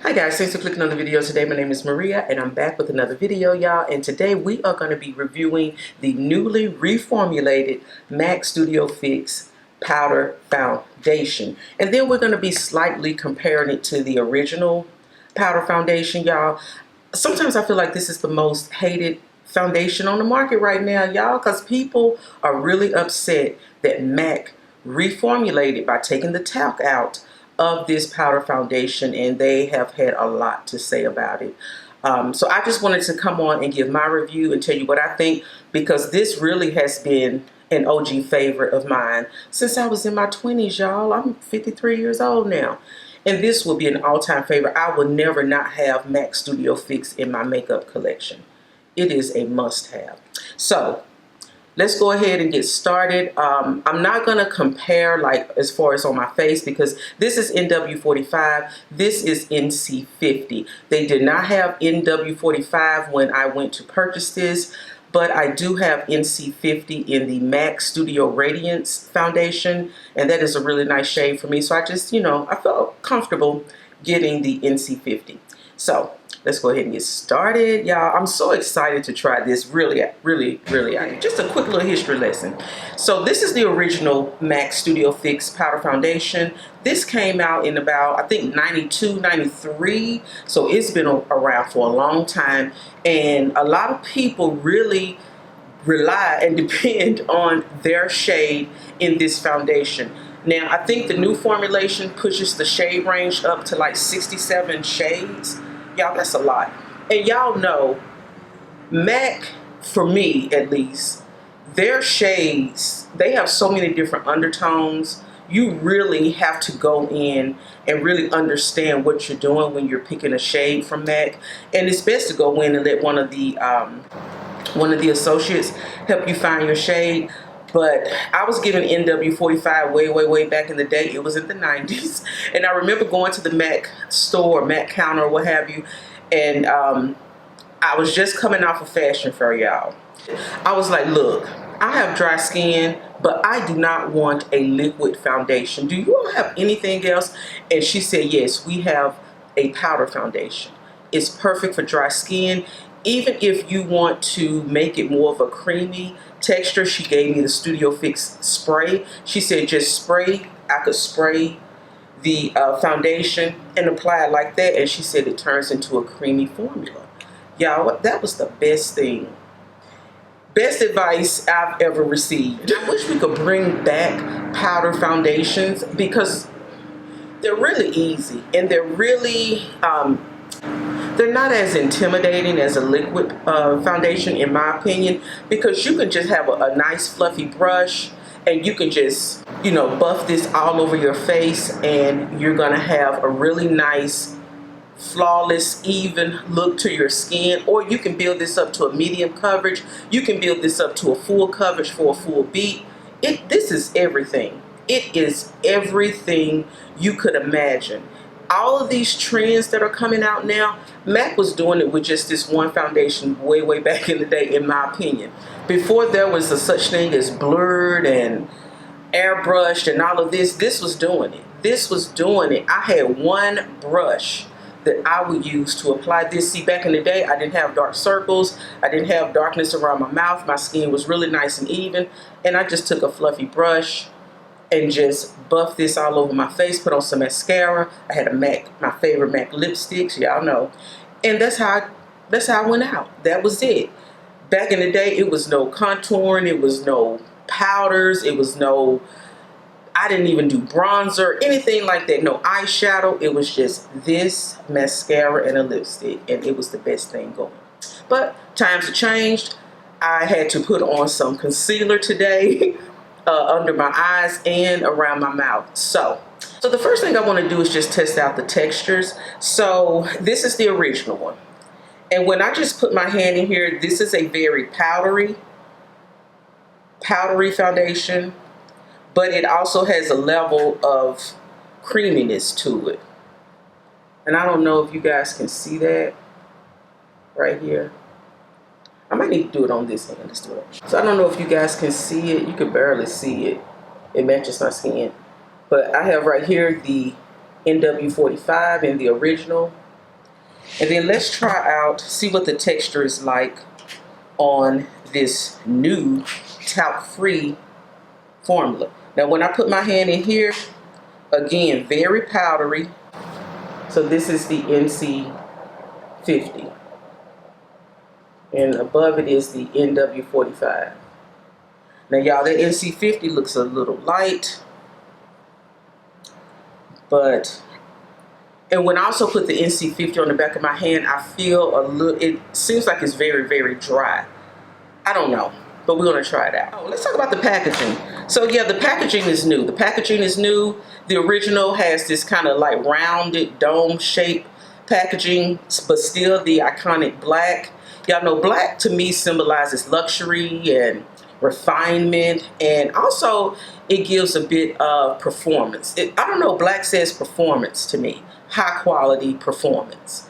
Hi guys, thanks for clicking on the video today. My name is Maria and I'm back with another video, y'all. And today we are going to be reviewing the newly reformulated MAC Studio Fix Powder Foundation. And then we're going to be slightly comparing it to the original powder foundation, y'all. Sometimes I feel like this is the most hated foundation on the market right now, y'all, because people are really upset that MAC reformulated by taking the talc out of this powder foundation, and they have had a lot to say about it. So I just wanted to come on and give my review and tell you what I think, because this really has been an OG favorite of mine since I was in my 20s, y'all. I'm 53 years old now, and this will be an all-time favorite. I will never not have MAC Studio Fix in my makeup collection. It is a must-have. So let's go ahead and get started. I'm not going to compare like as far as on my face, because this is NW45, this is NC50. They did not have NW45 when I went to purchase this, but I do have NC50 in the MAC Studio Radiance foundation, and that is a really nice shade for me. So I just, I felt comfortable getting the NC50. So let's go ahead and get started, y'all. I'm so excited to try this. Really. Just a quick little history lesson. So this is the original MAC Studio Fix Powder Foundation. This came out in about, I think, 92, 93. So it's been around for a long time. And a lot of people really rely and depend on their shade in this foundation. Now, I think the new formulation pushes the shade range up to like 67 shades. Y'all, that's a lot. And y'all know, MAC, for me at least, their shades, they have so many different undertones. You really have to go in and really understand what you're doing when you're picking a shade from MAC. And it's best to go in and let one of the associates help you find your shade. But I was given NW45 way back in the day. It was in the 90s. And I remember going to the MAC store, MAC counter, or what have you. And I was just coming off a fashion fair, y'all. I was like, look, I have dry skin, but I do not want a liquid foundation. Do you all have anything else? And she said, yes, we have a powder foundation. It's perfect for dry skin. Even if you want to make it more of a creamy texture, she gave me the Studio Fix spray. She said just spray. I could spray the foundation and apply it like that, and she said it turns into a creamy formula. Y'all, that was the best thing. Best advice I've ever received. I wish we could bring back powder foundations, because they're really easy and they're really they're not as intimidating as a liquid foundation, in my opinion, because you can just have a nice fluffy brush and you can just, buff this all over your face, and you're gonna have a really nice, flawless, even look to your skin. Or you can build this up to a medium coverage. You can build this up to a full coverage for a full beat. This is everything. It is everything you could imagine. All of these trends that are coming out now, MAC was doing it with just this one foundation way back in the day, in my opinion. Before there was a such thing as blurred and airbrushed and all of this, this was doing it. This was doing it. I had one brush that I would use to apply this. See, back in the day, I didn't have dark circles. I didn't have darkness around my mouth. My skin was really nice and even. And I just took a fluffy brush and just buff this all over my face, put on some mascara. I had a MAC, my favorite MAC lipsticks, y'all know. And that's how I went out. That was it. Back in the day, it was no contouring, it was no powders, it was no, I didn't even do bronzer, anything like that, no eyeshadow. It was just this, mascara, and a lipstick, and it was the best thing going. But times have changed. I had to put on some concealer today. Under my eyes and around my mouth. So the first thing I want to do is just test out the textures. So this is the original one. And when I just put my hand in here, this is a very powdery foundation, but it also has a level of creaminess to it. And I don't know if you guys can see that right here. I might need to do it on this hand. Let's do it. So I don't know if you guys can see it. You can barely see it. It matches my skin. But I have right here the NW45 in the original. And then let's try out, see what the texture is like on this new talc-free formula. Now when I put my hand in here, again, very powdery. So this is the NC50. And above it is the NW45. Now y'all, that NC50 looks a little light. And when I also put the NC50 on the back of my hand, I feel a little, it seems like it's very, very dry. I don't know, but we're gonna try it out. Oh, let's talk about the packaging. So yeah, the packaging is new. The packaging is new. The original has this kind of like rounded dome shape packaging, but still the iconic black. Y'all know black to me symbolizes luxury and refinement, and also it gives a bit of performance. I don't know, black says performance to me. High quality performance.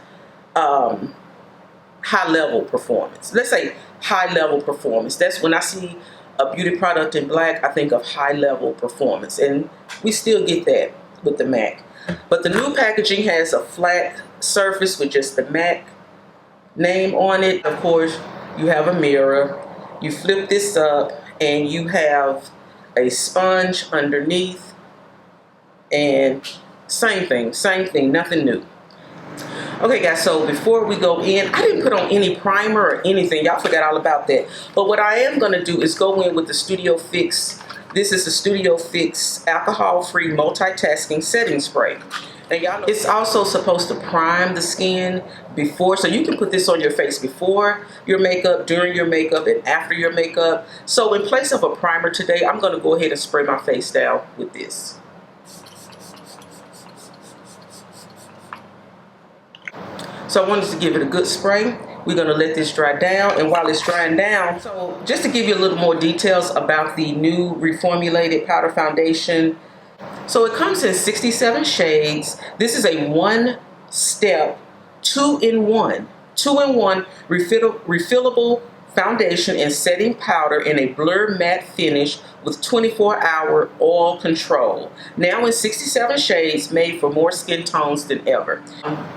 High level performance. Let's say high level performance. That's when I see a beauty product in black, I think of high level performance. And we still get that with the MAC. But the new packaging has a flat surface with just the MAC name on it. Of course, you have a mirror. You flip this up and you have a sponge underneath. And same thing, nothing new. Okay guys, so before we go in, I didn't put on any primer or anything. Y'all forgot all about that. But what I am gonna do is go in with the Studio Fix. This is the Studio Fix alcohol-free multitasking setting spray. And y'all know it's also supposed to prime the skin before, so you can put this on your face before your makeup, during your makeup, and after your makeup. So in place of a primer today, I'm gonna go ahead and spray my face down with this. So I wanted to give it a good spray. We're gonna let this dry down, and while it's drying down, so just to give you a little more details about the new reformulated powder foundation. So it comes in 67 shades. This is a one-step, two-in-one refillable foundation and setting powder in a blur matte finish with 24-hour oil control. Now in 67 shades, made for more skin tones than ever.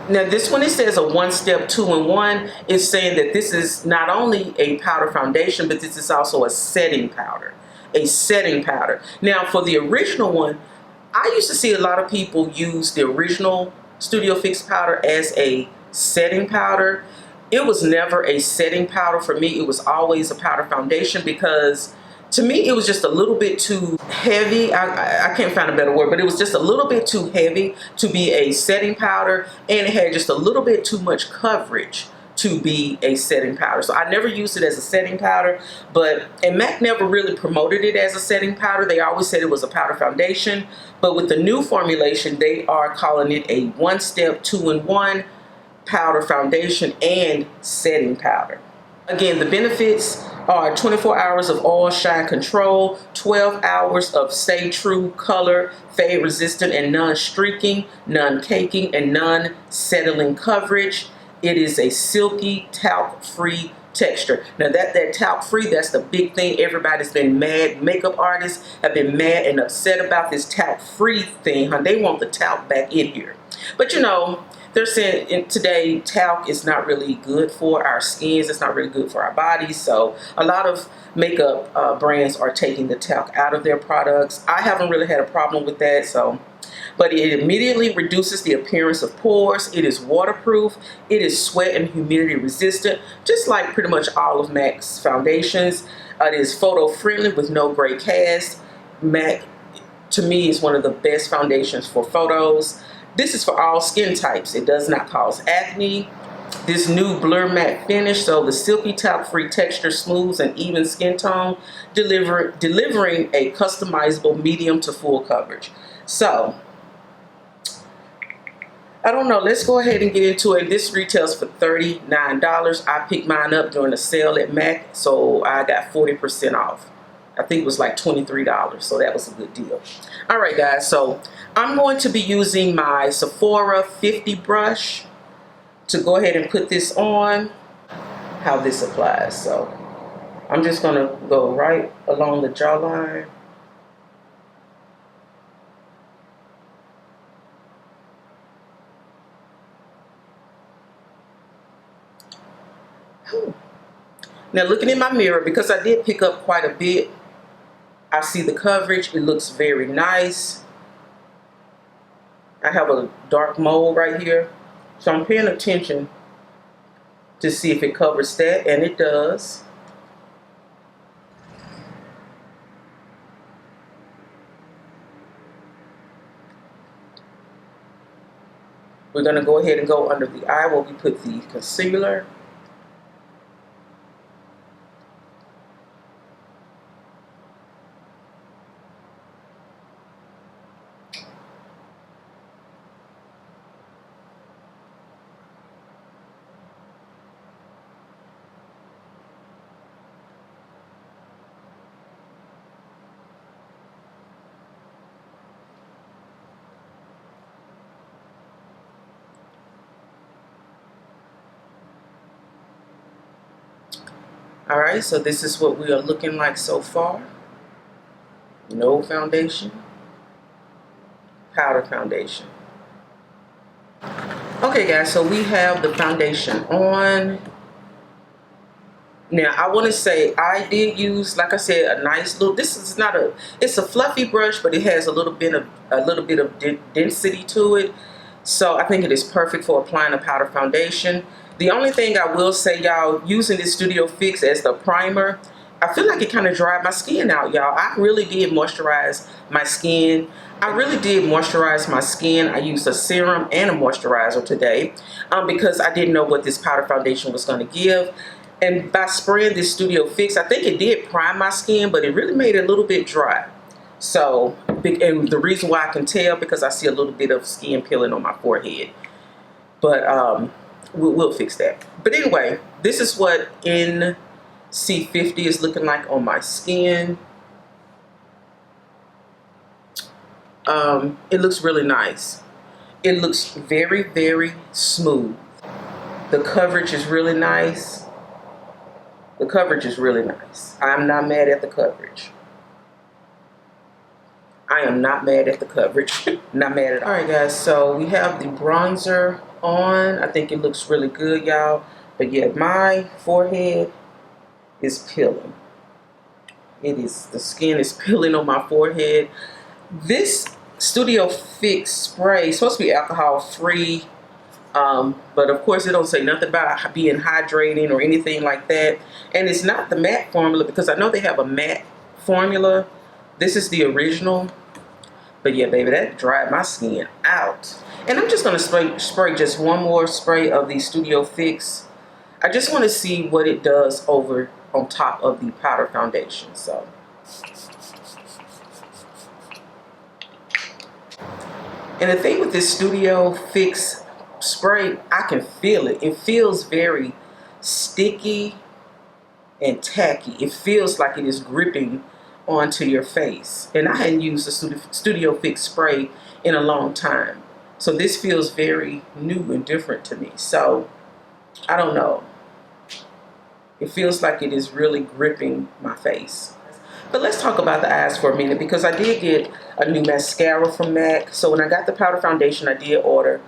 Now this one, it says a one-step, two-in-one. It's saying that this is not only a powder foundation, but this is also a setting powder. A setting powder. Now for the original one, I used to see a lot of people use the original Studio Fix powder as a setting powder. It was never a setting powder for me. It was always a powder foundation because to me it was just a little bit too heavy. I can't find a better word, but it was just a little bit too heavy to be a setting powder, and it had just a little bit too much coverage to be a setting powder. So I never used it as a setting powder, and MAC never really promoted it as a setting powder. They always said it was a powder foundation, but with the new formulation, they are calling it a one-step, two-in-one powder foundation and setting powder. Again, the benefits are 24 hours of oil shine control, 12 hours of stay true color, fade resistant and non-streaking, non-caking, and non-settling coverage. It is a silky, talc-free texture. Now that talc-free, that's the big thing. Everybody's been mad. Makeup artists have been mad and upset about this talc-free thing. They want the talc back in here. But you know, they're saying today talc is not really good for our skins. It's not really good for our bodies. So a lot of makeup brands are taking the talc out of their products. I haven't really had a problem with that. But it immediately reduces the appearance of pores. It is waterproof. It is sweat and humidity resistant, just like pretty much all of MAC's foundations. It is photo friendly with no gray cast. MAC, to me, is one of the best foundations for photos. This is for all skin types. It does not cause acne. This new blur matte finish, so the silky talc-free texture smooths an even skin tone, delivering a customizable medium to full coverage. So, I don't know, let's go ahead and get into it. This retails for $39. I picked mine up during a sale at MAC, so I got 40% off. I think it was like $23, so that was a good deal. All right, guys, so I'm going to be using my Sephora 50 brush to go ahead and put this on, how this applies. So I'm just going to go right along the jawline. Now looking in my mirror, because I did pick up quite a bit, I see the coverage. It looks very nice. I have a dark mole right here. So I'm paying attention to see if it covers that, and it does. We're going to go ahead and go under the eye where we put the concealer. All right, so this is what we are looking like so far. No foundation, powder foundation. Okay guys, so we have the foundation on. Now I want to say I did use, like I said, a nice little, this is not a, it's a fluffy brush, but it has a little bit of density to it. So I think it is perfect for applying a powder foundation. The only thing I will say, y'all, using this Studio Fix as the primer, I feel like it kind of dried my skin out, y'all. I really did moisturize my skin. I used a serum and a moisturizer today because I didn't know what this powder foundation was going to give. And by spraying this Studio Fix, I think it did prime my skin, but it really made it a little bit dry. So, and the reason why I can tell, because I see a little bit of skin peeling on my forehead. But we'll fix that. But anyway, this is what NC50 is looking like on my skin. It looks really nice. It looks very, very smooth. The coverage is really nice. The coverage is really nice. I'm not mad at the coverage. I am not mad at the coverage. Not mad at all. Alright guys, so we have the bronzer on. I think it looks really good, y'all. But yeah, my forehead is peeling. The skin is peeling on my forehead. This Studio Fix spray is supposed to be alcohol free. But of course it don't say nothing about being hydrating or anything like that. And it's not the matte formula, because I know they have a matte formula. This is the original. But yeah, baby, that dried my skin out. And I'm just going to spray just one more spray of the Studio Fix. I just want to see what it does over on top of the powder foundation. So, and the thing with this Studio Fix spray, I can feel it. It feels very sticky and tacky. It feels like it is gripping onto your face. And I hadn't used a Studio Fix spray in a long time. So this feels very new and different to me. So, I don't know. It feels like it is really gripping my face. But let's talk about the eyes for a minute, because I did get a new mascara from MAC. So when I got the powder foundation, I did order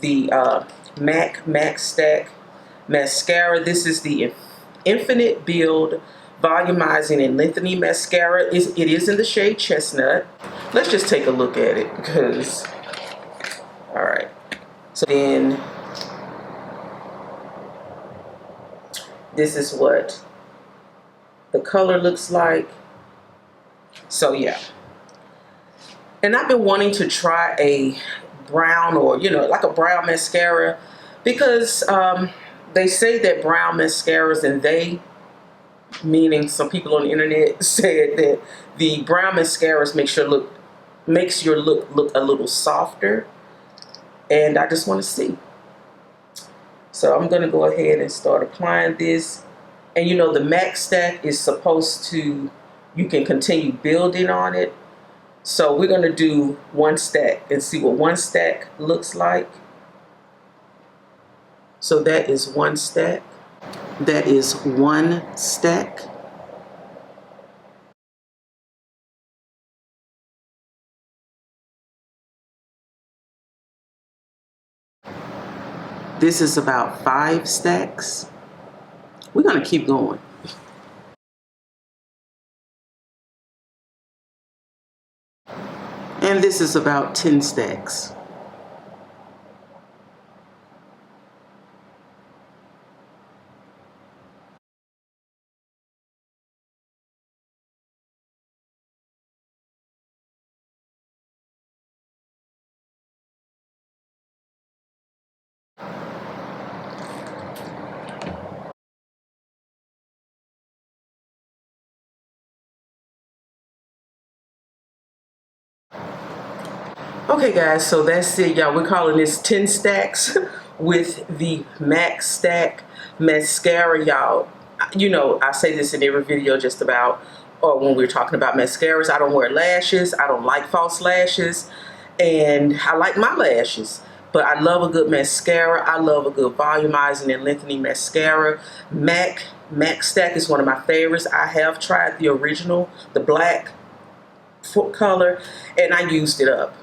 the MAC Stack mascara. This is the Infinite Build Volumizing and Lengthening Mascara. It is in the shade Chestnut. Let's just take a look at it, because, all right. So then, this is what the color looks like. So yeah. And I've been wanting to try a brown, or like a brown mascara, because they say that brown mascaras, and they, meaning some people on the internet, said that the brown mascaras makes your look look a little softer, and I just want to see. So I'm going to go ahead and start applying this. And the MAC Stack is supposed to, you can continue building on it. So we're going to do one stack and see what one stack looks like. So that is one stack. That is one stack. This is about 5 stacks. we're going to keep going. And this is about 10 stacks. Okay guys, so that's it, y'all. We're calling this 10 stacks with the Max Stack mascara, y'all. You know, I say this in every video just about, or when we're talking about mascaras. I don't wear lashes. I don't like false lashes. And I like my lashes. But I love a good mascara. I love a good volumizing and lengthening mascara. Max Stack is one of my favorites. I have tried the original, the black color, and I used it up.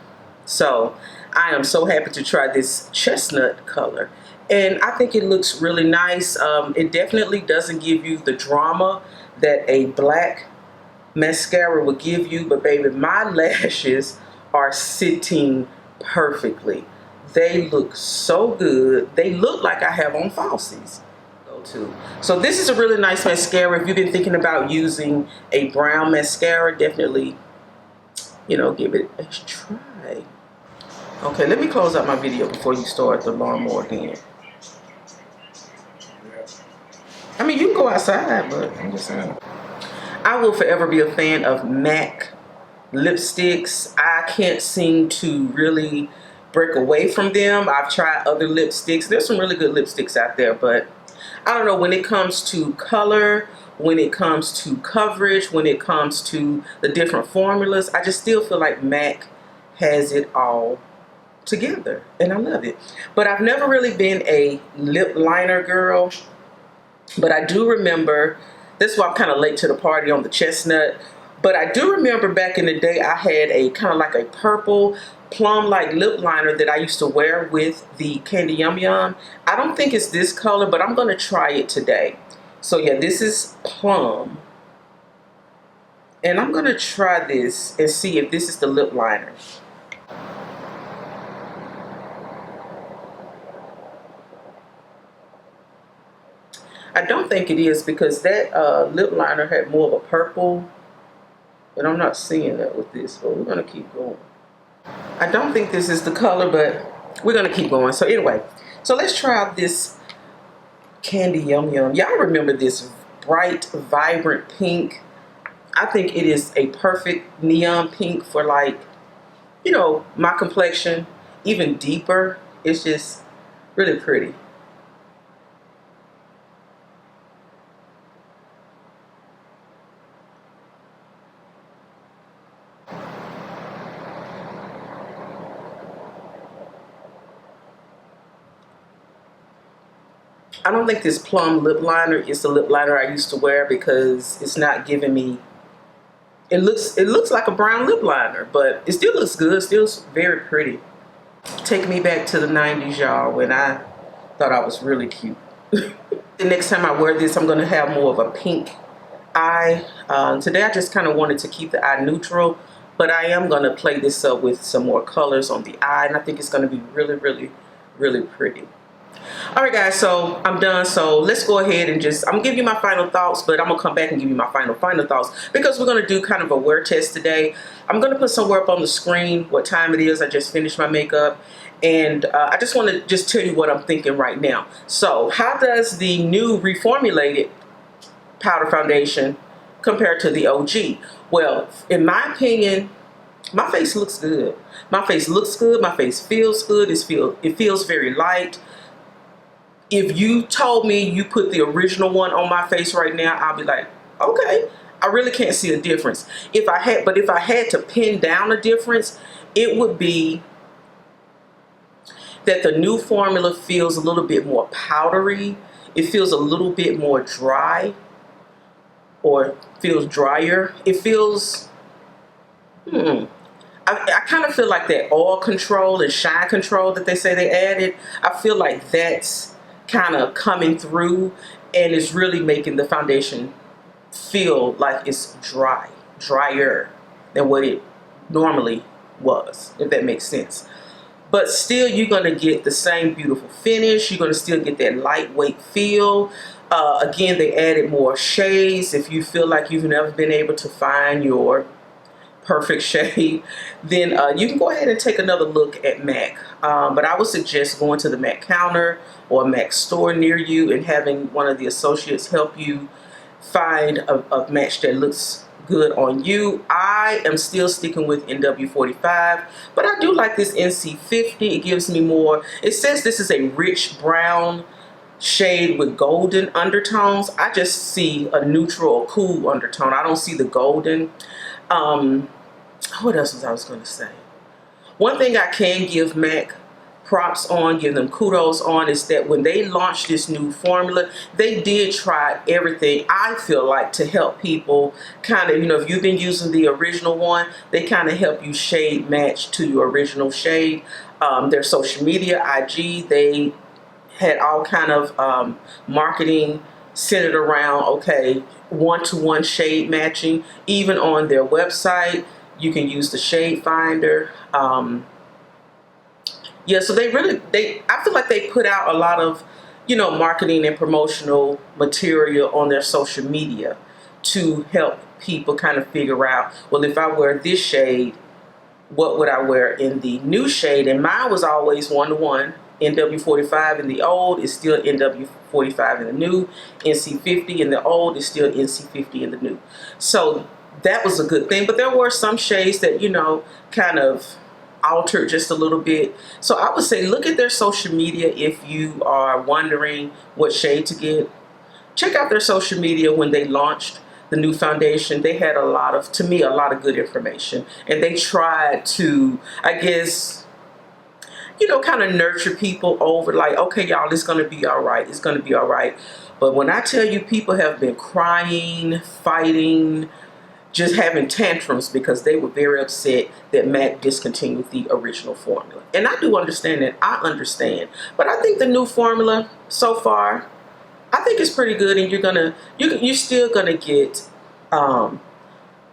So I am so happy to try this chestnut color, and I think it looks really nice. It definitely doesn't give you the drama that a black mascara would give you, but baby, my lashes are sitting perfectly. They look so good. They look like I have on falsies. So this is a really nice mascara. If you've been thinking about using a brown mascara, definitely, you know, give it a try. Okay, let me close out my video before you start the lawnmower again. I mean, you can go outside, but I'm just saying. I will forever be a fan of MAC lipsticks. I can't seem to really break away from them. I've tried other lipsticks. There's some really good lipsticks out there, but I don't know, when it comes to color, when it comes to coverage, when it comes to the different formulas, I just still feel like MAC has it all together, and I love it. But I've never really been a lip liner girl, but I do remember, this is why I'm kind of late to the party on the Chestnut, but I do remember back in the day I had a kind of like a purple plum-like lip liner that I used to wear with the Candy Yum Yum. I don't think it's this color, but I'm going to try it today. So yeah, this is plum, and I'm going to try this and see if this is the lip liner. I don't think it is, because that lip liner had more of a purple, but I'm not seeing that with this, so we're going to keep going. I don't think this is the color, but we're going to keep going. So anyway, so let's try out this Candy Yum Yum. Y'all remember this bright, vibrant pink? I think it is a perfect neon pink for, like, you know, my complexion, even deeper. It's just really pretty. I don't think this plum lip liner is the lip liner I used to wear, because it's not giving me, it looks like a brown lip liner, but it still looks good, still very pretty. Take me back to the 90s, y'all, when I thought I was really cute. The next time I wear this, I'm going to have more of a pink eye. Today I just kind of wanted to keep the eye neutral, but I am going to play this up with some more colors on the eye, and I think it's going to be really, really, really pretty. Alright guys, so I'm done. So let's go ahead and I'm gonna give you my final thoughts, but I'm gonna come back and give you my final thoughts, because we're gonna do kind of a wear test today. I'm gonna put somewhere up on the screen what time it is. I just finished my makeup, and I just want to tell you what I'm thinking right now. So how does the new reformulated powder foundation compare to the OG? Well, in my opinion, my face looks good. My face looks good. My face feels good. It feels very light. If you told me you put the original one on my face right now, I'll be like, okay, I really can't see a difference. If I had to pin down a difference, it would be that the new formula feels a little bit more powdery. It feels a little bit more dry, or feels drier. It feels, I kind of feel like that oil control and shine control that they say they added. I feel like that's kind of coming through, and it's really making the foundation feel like it's drier than what it normally was, if that makes sense. But still, you're going to get the same beautiful finish. You're going to still get that lightweight feel. Again, they added more shades. If you feel like you've never been able to find your perfect shade, then you can go ahead and take another look at MAC. But I would suggest going to the MAC counter or a MAC store near you and having one of the associates help you find a match that looks good on you. I am still sticking with NW45, but I do like this NC50. It gives me more. It says this is a rich brown shade with golden undertones. I just see a neutral or cool undertone. I don't see the golden. What else was I going to say? One thing I can give MAC props on, give them kudos on, is that when they launched this new formula, they did try everything, I feel like, to help people kind of, you know, if you've been using the original one, they kind of help you shade match to your original shade. Their social media, IG, they had all kind of marketing centered around, okay, one-to-one shade matching. Even on their website, you can use the shade finder. Yeah, so I feel like they put out a lot of, you know, marketing and promotional material on their social media to help people kind of figure out, well, if I wear this shade, what would I wear in the new shade? And mine was always 1-to-1. NW45 in the old is still NW45 in the new. NC50 in the old is still NC50 in the new. So that was a good thing. But there were some shades that, you know, kind of altered just a little bit. So I would say look at their social media if you are wondering what shade to get. Check out their social media when they launched the new foundation. They had a lot of good information, and they tried to, I guess, you know, kind of nurture people over, like, okay, y'all, it's going to be all right. It's going to be all right. But when I tell you, people have been crying, fighting, just having tantrums because they were very upset that MAC discontinued the original formula. And I do understand that. I understand. But I think the new formula so far, I think it's pretty good, and you're still gonna get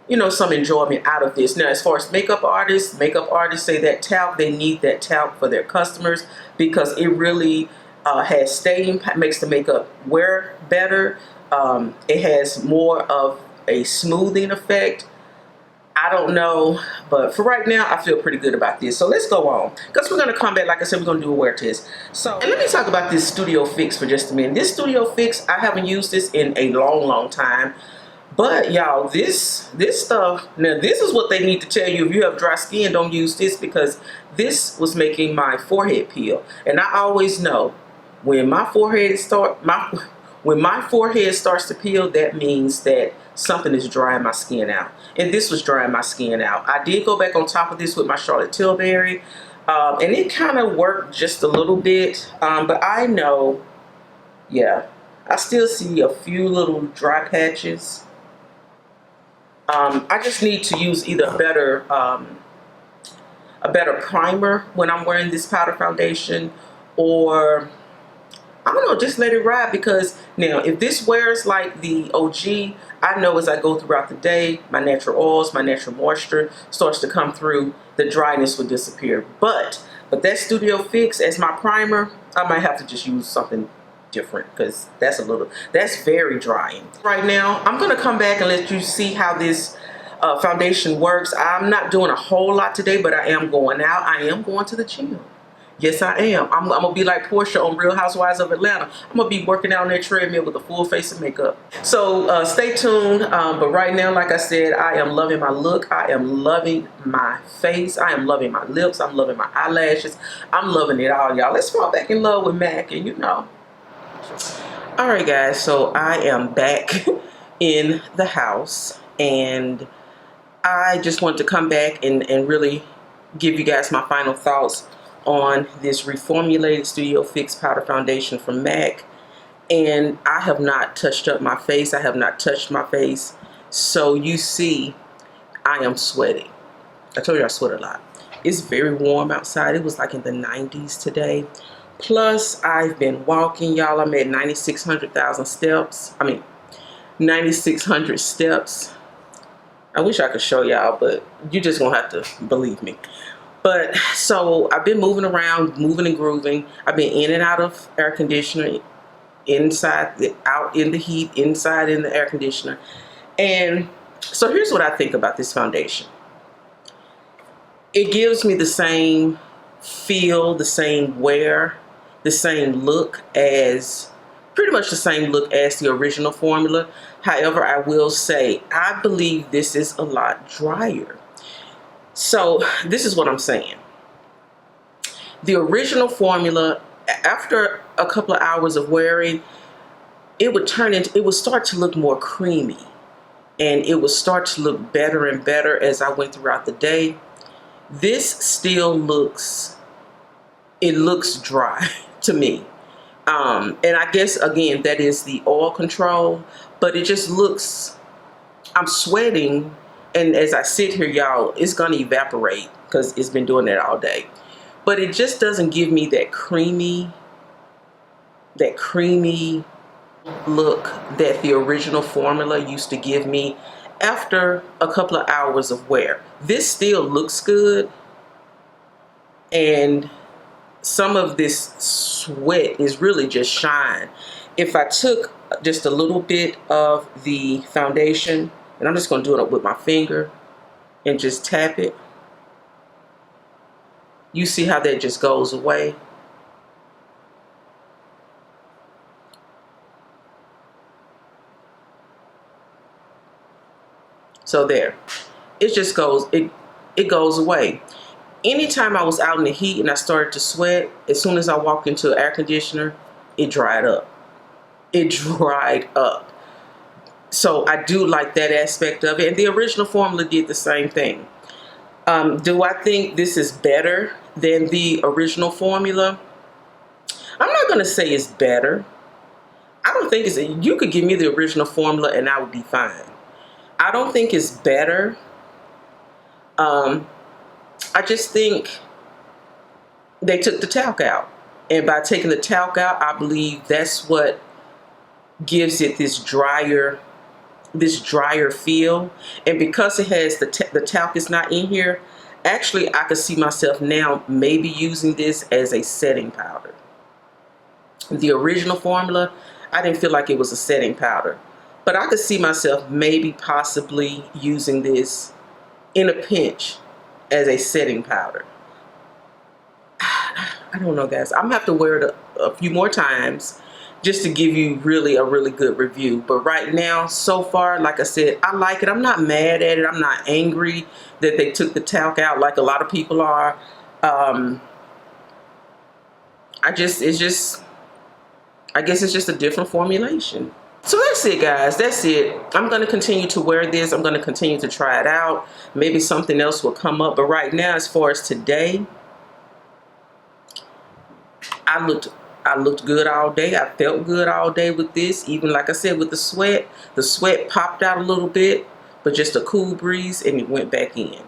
you know, some enjoyment out of this. Now, as far as makeup artists say that talc, they need that talc for their customers because it really has staying, makes the makeup wear better. It has more of a smoothing effect. I don't know, but for right now, I feel pretty good about this. So let's go on, because we're going to come back. Like I said, we're going to do a wear test. So, and let me talk about this Studio Fix for just a minute. This Studio Fix, I haven't used this in a long time. But y'all, this stuff, now this is what they need to tell you. If you have dry skin, don't use this, because this was making my forehead peel. And I always know when my forehead starts to peel, that means that something is drying my skin out. And this was drying my skin out. I did go back on top of this with my Charlotte Tilbury, and it kind of worked just a little bit. But I know, yeah, I still see a few little dry patches. I just need to use either a better primer when I'm wearing this powder foundation, or I don't know, just let it ride. Because now, if this wears like the OG, I know as I go throughout the day, my natural oils, my natural moisture starts to come through, the dryness will disappear. But that Studio Fix as my primer, I might have to just use something different, because that's very drying. Right now, I'm going to come back and let you see how this foundation works. I'm not doing a whole lot today, but I am going out. I am going to the gym. Yes, I am. I'm going to be like Portia on Real Housewives of Atlanta. I'm going to be working out on that treadmill with a full face of makeup. So stay tuned. But right now, like I said, I am loving my look. I am loving my face. I am loving my lips. I'm loving my eyelashes. I'm loving it all, y'all. Let's fall back in love with MAC, and you know. All right, guys. So I am back in the house, and I just wanted to come back and really give you guys my final thoughts on this reformulated Studio Fix powder foundation from MAC. And I have not touched up my face. I have not touched my face. So you see, I am sweating. I told you I sweat a lot. It's very warm outside. It was like in the 90s today. Plus, I've been walking, y'all. I'm at 9,600 steps. 9,600 steps. I wish I could show y'all, but you just gonna have to believe me. But so I've been moving around, moving and grooving. I've been in and out of air conditioner, out in the heat, inside in the air conditioner. And so here's what I think about this foundation. It gives me the same feel, the same wear, the same look as, pretty much the same look as the original formula. However, I will say, I believe this is a lot drier. So this is what I'm saying. The original formula, after a couple of hours of wearing, it would start to look more creamy. And it would start to look better and better as I went throughout the day. This still looks dry to me. And I guess, again, that is the oil control, but it just looks, I'm sweating. And as I sit here, y'all, it's going to evaporate because it's been doing that all day. But it just doesn't give me that creamy look that the original formula used to give me after a couple of hours of wear. This still looks good. And some of this sweat is really just shine. If I took just a little bit of the foundation, and I'm just going to do it with my finger and just tap it, you see how that just goes away? So there, it just goes, it goes away. Anytime I was out in the heat and I started to sweat, as soon as I walked into an air conditioner, it dried up. It dried up. So I do like that aspect of it. And the original formula did the same thing. Do I think this is better than the original formula? I'm not going to say it's better. I don't think you could give me the original formula and I would be fine. I don't think it's better. I just think they took the talc out. And by taking the talc out, I believe that's what gives it this drier feel. And because it has the talc is not in here, actually I could see myself now maybe using this as a setting powder. The original formula, I didn't feel like it was a setting powder, but I could see myself maybe possibly using this in a pinch as a setting powder. I don't know, guys. I'm gonna have to wear it a few more times just to give you a really good review. But right now, so far, like I said, I like it. I'm not mad at it. I'm not angry that they took the talc out like a lot of people are. I guess it's just a different formulation. So that's it, guys. That's it. I'm going to continue to wear this. I'm going to continue to try it out. Maybe something else will come up. But right now, as far as today, I looked good all day. I felt good all day with this. Even like I said, with the sweat popped out a little bit, but just a cool breeze and it went back in.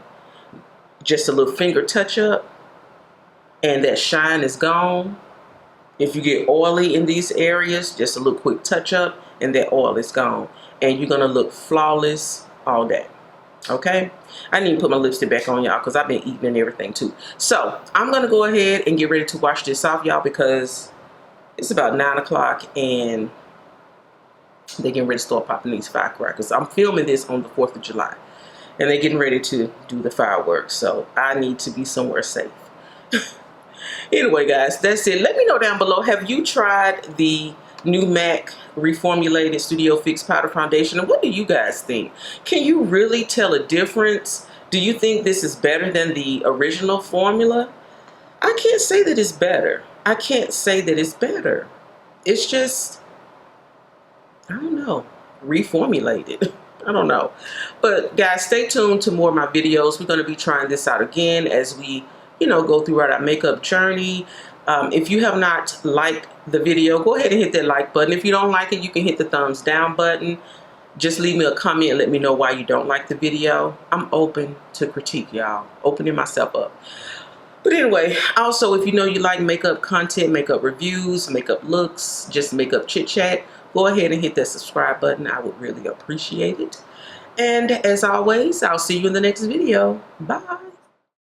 Just a little finger touch up and that shine is gone. If you get oily in these areas, just a little quick touch up and that oil is gone. And you're going to look flawless all day. Okay? I didn't even put my lipstick back on, y'all, because I've been eating and everything too. So I'm going to go ahead and get ready to wash this off, y'all, because it's about 9 o'clock and they're getting ready to start popping these firecrackers. I'm filming this on the 4th of July and they're getting ready to do the fireworks. So I need to be somewhere safe. Anyway, guys, that's it. Let me know down below, have you tried the new MAC reformulated Studio Fix powder foundation, and what do you guys think? Can you really tell a difference? Do you think this is better than the original formula? I can't say that it's better. I can't say that it's better. It's just, I don't know, reformulated. I don't know. But guys, stay tuned to more of my videos. We're going to be trying this out again as we go throughout our makeup journey. If you have not liked the video, go ahead and hit that like button. If you don't like it, you can hit the thumbs down button. Just leave me a comment and let me know why you don't like the video. I'm open to critique, y'all. Opening myself up. But anyway, also, if you know you like makeup content, makeup reviews, makeup looks, just makeup chit chat, go ahead and hit that subscribe button. I would really appreciate it. And as always, I'll see you in the next video. Bye.